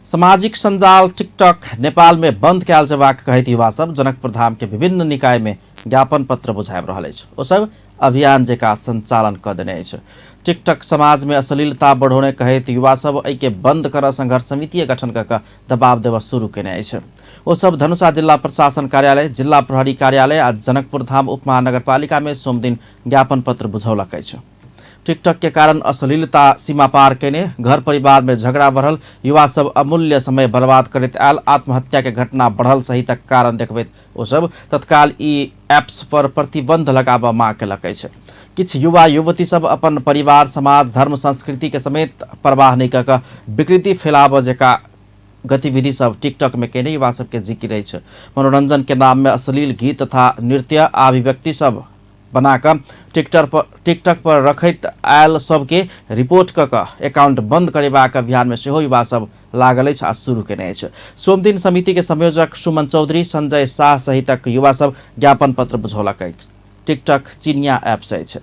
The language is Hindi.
सामाजिक सञ्जाल टिकटक नेपाल में बंद कयल जेबाक कहैत युवा सब जनकपुर धाम के विभिन्न निकाय में ज्ञापन पत्र बुझाबि रहल अछि। ओ सब अभियान जेका संचालन क देने अछि। टिकटक समाज में अश्लीलता बढ़ौने कहैत युवा सब एहि के बंद कर संघर्ष समिति गठन क दबाव देव शुरू केने अछि। ओ सब धनुषा जिला प्रशासन कार्यालय, जिला प्रहरी कार्यालय आ जनकपुर धाम उपमहानगरपालिका में सोम दिन ज्ञापन पत्र बुझौलक अछि। टिकटक के कारण अश्लीलता सीमा पार केने, घर परिवार में झगड़ा बढ़ल, युवा सब अमूल्य समय बर्बाद करैत आयल, आत्महत्या के घटना बढ़ल सहितक कारण देखबैत ओ सब तत्काल ई एप्स पर प्रतिबंध लगाबऽ मांग केलक अछि। किछ युवा युवती सब अपन परिवार, समाज, धर्म, संस्कृति के समेत परवाह नहीं कऽ विकृति फैलाबऽ जेका गतिविधि सब टिकटॉक में केने युवा सब के जिक्र अछि। मनोरंजन के नाम में अश्लील गीत तथा नृत्य आ अभिव्यक्ति सब बनाकर टिकटॉक पर रखैत आयल सबके रिपोर्ट कऽ एकाउंट बंद करेबाक अभियान में सेहो युवा सब लागल अछि आ शुरू केने अछि। सोम दिन समिति के संयोजक सुमन चौधरी, संजय शाह सहितक युवा सब ज्ञापन पत्र बुझौलक अछि। टिकटॉक चीनिया ऐप अछि।